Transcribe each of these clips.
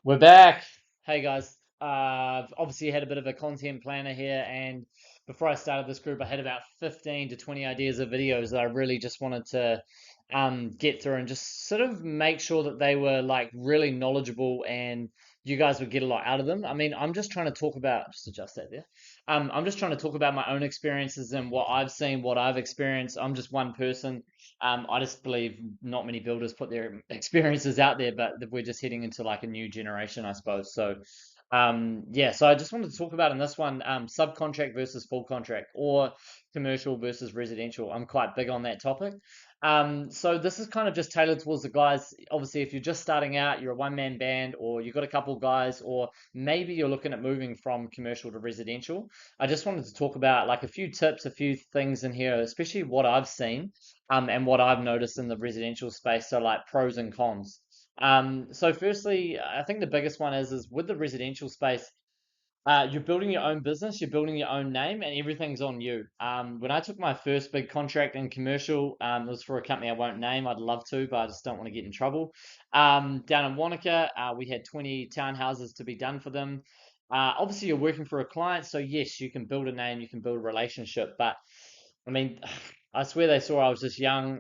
We're back. Hey guys. I've obviously had a bit of a content planner here, and before I started this group, I had about 15 to 20 ideas of videos that I really just wanted to get through and just sort of make sure that they were like really knowledgeable and you guys would get a lot out of them. I mean, I'm just trying to talk about, just adjust that there. I'm just trying to talk about my own experiences and what I've seen, what I've experienced. I'm just one person. I just believe not many builders put their experiences out there, but that we're just heading into like a new generation, I suppose. So, yeah, so I just wanted to talk about in this one, subcontract versus full contract or commercial versus residential. I'm quite big on that topic. So this is kind of just tailored towards the guys. Obviously, if you're just starting out, you're a one-man band, or you've got a couple guys, or maybe you're looking at moving from commercial to residential. I just wanted to talk about like a few tips, a few things in here, especially what I've seen and what I've noticed in the residential space. So like pros and cons. So firstly, I think the biggest one is with the residential space, you're building your own business, you're building your own name, and everything's on you. When I took my first big contract in commercial, it was for a company I won't name. I'd love to, but I just don't want to get in trouble. Down in Wanaka, we had 20 townhouses to be done for them. Obviously, you're working for a client, so yes, you can build a name, you can build a relationship, but I mean, I swear they saw I was just young,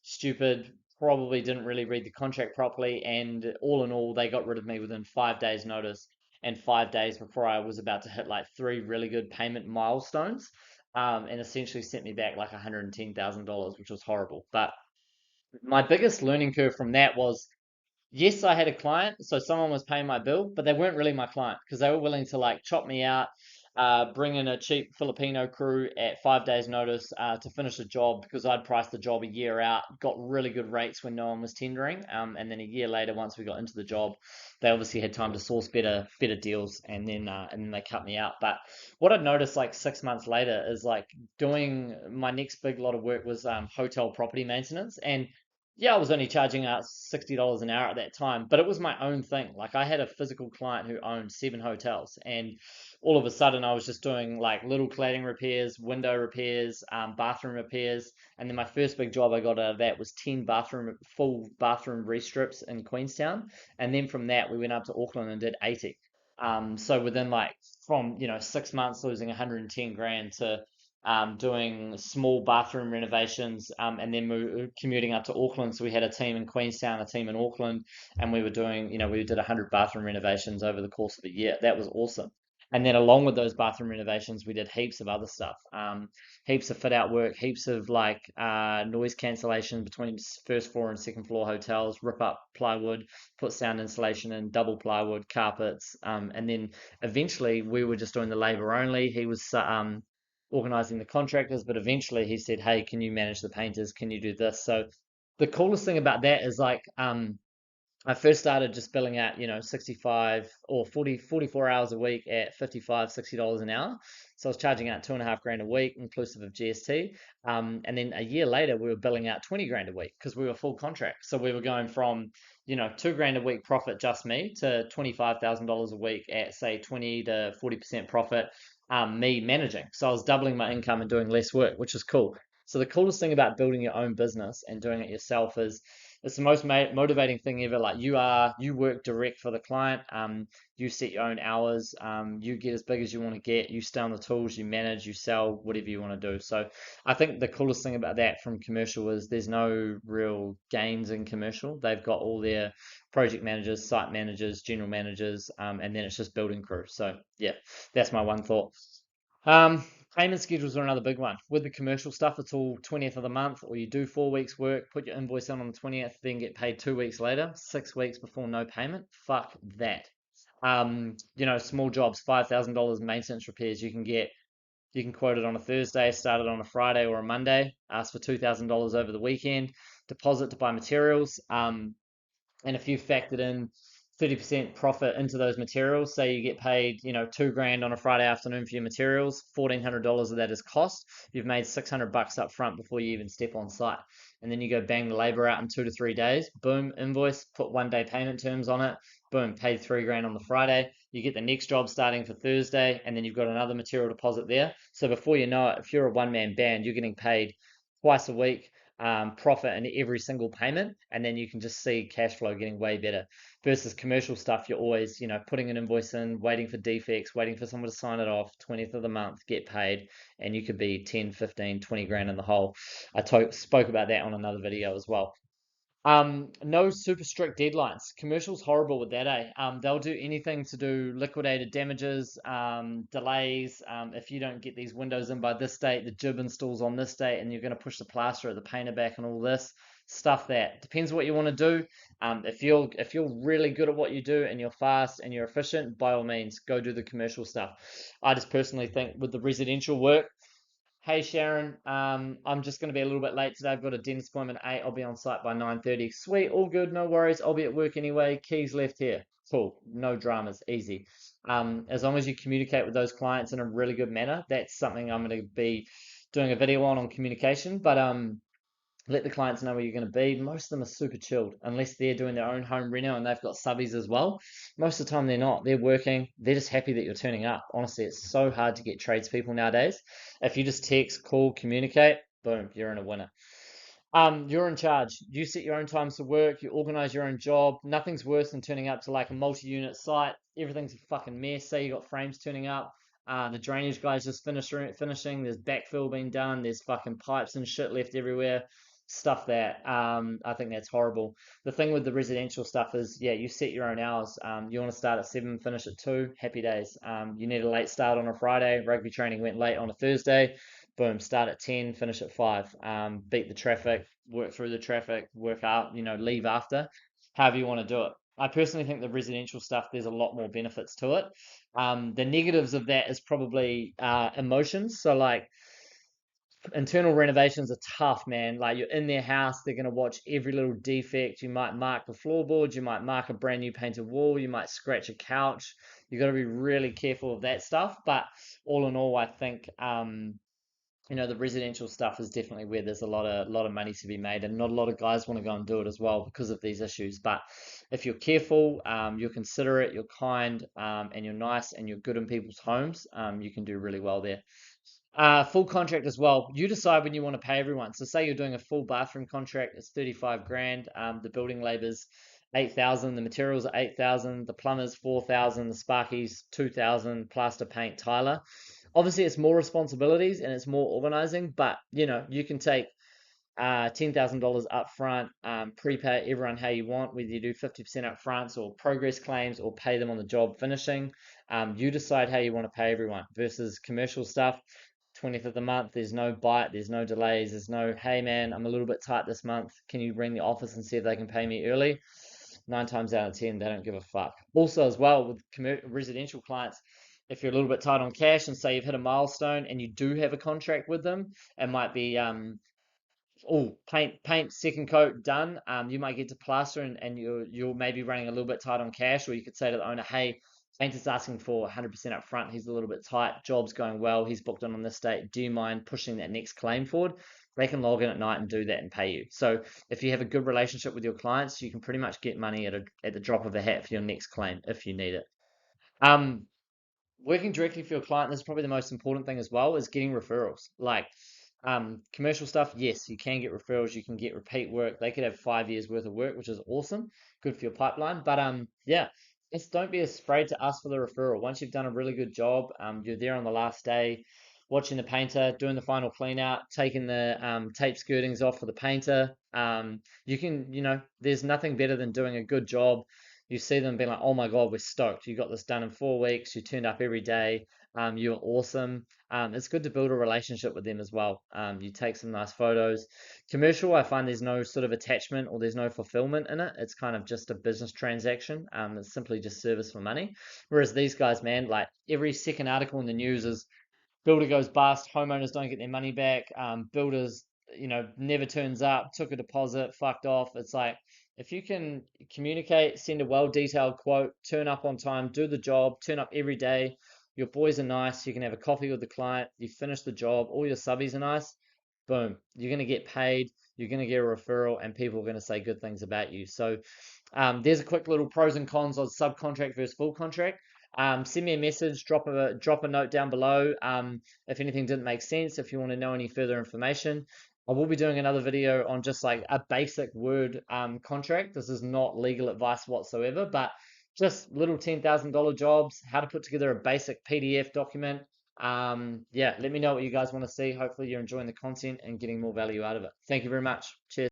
stupid, probably didn't really read the contract properly, and all in all, they got rid of me within 5 days' notice, and 5 days before I was about to hit like three really good payment milestones, and essentially sent me back like $110,000, which was horrible. But my biggest learning curve from that was yes, I had a client, so someone was paying my bill, but they weren't really my client because they were willing to like chop me out, bring in a cheap Filipino crew at 5 days' notice to finish the job because I'd priced the job a year out, got really good rates when no one was tendering, and then a year later, once we got into the job, they obviously had time to source better deals, and then they cut me out. But what I'd noticed like 6 months later is like doing my next big lot of work was hotel property maintenance and yeah, I was only charging out $60 an hour at that time, but it was my own thing. Like I had a physical client who owned 7 hotels, and all of a sudden I was just doing like little cladding repairs, window repairs, bathroom repairs, and then my first big job I got out of that was 10 full bathroom restrips in Queenstown, and then from that we went up to Auckland and did 80. So within like from 6 months losing 110 grand to doing small bathroom renovations, and then commuting up to Auckland. So we had a team in Queenstown, a team in Auckland, and we were doing, we did 100 bathroom renovations over the course of a year. That was awesome. And then along with those bathroom renovations, we did heaps of other stuff, heaps of fit out work, heaps of like noise cancellation between first floor and second floor hotels, rip up plywood, put sound insulation in, double plywood, carpets, and then eventually we were just doing the labor only. He was organizing the contractors, but eventually he said, "Hey, can you manage the painters? Can you do this?" So the coolest thing about that is like I first started just billing at 65 or 40 44 hours a week at 55 $60 an hour. So I was charging out 2.5 grand a week inclusive of GST. And then a year later we were billing out 20 grand a week because we were full contract. So we were going from 2 grand a week profit just me to $25,000 a week at say 20 to 40% profit, me managing. So I was doubling my income and doing less work, which is cool. So the coolest thing about building your own business and doing it yourself is it's the most motivating thing ever. Like you work direct for the client. You set your own hours. You get as big as you want to get. You stay on the tools. You manage. You sell whatever you want to do. So I think the coolest thing about that from commercial is there's no real gains in commercial. They've got all their project managers, site managers, general managers, and then it's just building crew. So yeah, that's my one thought. Um, Payment schedules are another big one. With the commercial stuff, it's all 20th of the month, or you do 4 weeks work, put your invoice on the 20th, then get paid 2 weeks later, 6 weeks before no payment. Fuck that. Small jobs, $5,000 maintenance repairs, you can quote it on a Thursday, start it on a Friday or a Monday, ask for $2,000 over the weekend, deposit to buy materials. And if you factored in 30% profit into those materials, say you get paid, 2 grand on a Friday afternoon for your materials, $1,400 of that is cost. You've made $600 up front before you even step on site. And then you go bang the labor out in 2 to 3 days, boom, invoice, put 1 day payment terms on it, boom, paid 3 grand on the Friday. You get the next job starting for Thursday, and then you've got another material deposit there. So before you know it, if you're a one man band, you're getting paid twice a week, profit in every single payment, and then you can just see cash flow getting way better. Versus commercial stuff, you're always, putting an invoice in, waiting for defects, waiting for someone to sign it off, 20th of the month, get paid, and you could be 10, 15, 20 grand in the hole. I spoke about that on another video as well. No super strict deadlines. Commercial's horrible with that, eh? They'll do anything to do liquidated damages, delays. If you don't get these windows in by this date, the jib installs on this date, and you're going to push the plaster or the painter back and all this stuff. That depends what you want to do. If you're really good at what you do and you're fast and you're efficient, by all means, go do the commercial stuff. I just personally think with the residential work, hey Sharon, I'm just going to be a little bit late today. I've got a dentist appointment at 8. I'll be on site by 9:30. Sweet, all good, no worries. I'll be at work anyway. Keys left here. Cool, no dramas, easy. As long as you communicate with those clients in a really good manner, that's something I'm going to be doing a video on communication. But let the clients know where you're going to be. Most of them are super chilled, unless they're doing their own home reno and they've got subbies as well. Most of the time they're not. They're working. They're just happy that you're turning up. Honestly, it's so hard to get tradespeople nowadays. If you just text, call, communicate, boom, you're in a winner. You're in charge. You set your own times to work. You organize your own job. Nothing's worse than turning up to like a multi-unit site. Everything's a fucking mess. Say you got frames turning up. The drainage guys just finishing. There's backfill being done. There's fucking pipes and shit left everywhere. Stuff that I think that's horrible. The thing with the residential stuff is, yeah, you set your own hours. You want to start at 7, finish at 2. Happy days. You need a late start on a Friday. Rugby training went late on a Thursday. Boom, start at 10, finish at 5. Beat the traffic, work through the traffic, work out, leave after. However you want to do it. I personally think the residential stuff, there's a lot more benefits to it. The negatives of that is probably emotions. So like internal renovations are tough, man. Like you're in their house, they're gonna watch every little defect. You might mark the floorboards, you might mark a brand new painted wall, you might scratch a couch. You got to be really careful of that stuff. But all in all, I think the residential stuff is definitely where there's a lot of money to be made, and not a lot of guys want to go and do it as well because of these issues. But if you're careful, you're considerate, you're kind, and you're nice, and you're good in people's homes, you can do really well there. Full contract as well. You decide when you want to pay everyone. So say you're doing a full bathroom contract, it's 35 grand. The building labor's 8,000, the materials are 8,000, the plumbers 4,000, the sparkies 2,000, plaster paint, Tyler. Obviously, it's more responsibilities and it's more organizing, but you can take $10,000 up front, prepay everyone how you want, whether you do 50% up front or progress claims or pay them on the job finishing. You decide how you want to pay everyone versus commercial stuff. 20th of the month, there's no bite, there's no delays, there's no, hey man, I'm a little bit tight this month. Can you ring the office and see if they can pay me early? 9 times out of 10, they don't give a fuck. Also, as well, with residential clients, if you're a little bit tight on cash and say you've hit a milestone and you do have a contract with them, it might be paint second coat done. You might get to plaster and you're maybe running a little bit tight on cash, or you could say to the owner, hey, painter's asking for 100% up front. He's a little bit tight. Job's going well. He's booked on this date. Do you mind pushing that next claim forward? They can log in at night and do that and pay you. So if you have a good relationship with your clients, you can pretty much get money at the drop of a hat for your next claim if you need it. Um, Working directly for your client, this is probably the most important thing as well, is getting referrals. Like commercial stuff, yes, you can get referrals, you can get repeat work. They could have 5 years worth of work, which is awesome, good for your pipeline. But yeah, just don't be afraid to ask for the referral. Once you've done a really good job, you're there on the last day, watching the painter, doing the final clean out, taking the tape skirtings off for the painter. You can, there's nothing better than doing a good job. You see them being like, oh my God, we're stoked. You got this done in 4 weeks. You turned up every day. You're awesome. It's good to build a relationship with them as well. You take some nice photos. Commercial, I find there's no sort of attachment or there's no fulfillment in it. It's kind of just a business transaction. It's simply just service for money. Whereas these guys, man, like every second article in the news is builder goes bust, homeowners don't get their money back, builders, never turns up, took a deposit, fucked off. It's like, if you can communicate, send a well-detailed quote, turn up on time, do the job, turn up every day, your boys are nice, you can have a coffee with the client, you finish the job, all your subbies are nice, boom, you're going to get paid, you're going to get a referral, and people are going to say good things about you. So there's a quick little pros and cons of subcontract versus full contract. Send me a message, drop a note down below if anything didn't make sense, if you want to know any further information. I will be doing another video on just like a basic Word contract. This is not legal advice whatsoever, but just little $10,000 jobs, how to put together a basic PDF document. Yeah, let me know what you guys want to see. Hopefully, you're enjoying the content and getting more value out of it. Thank you very much. Cheers.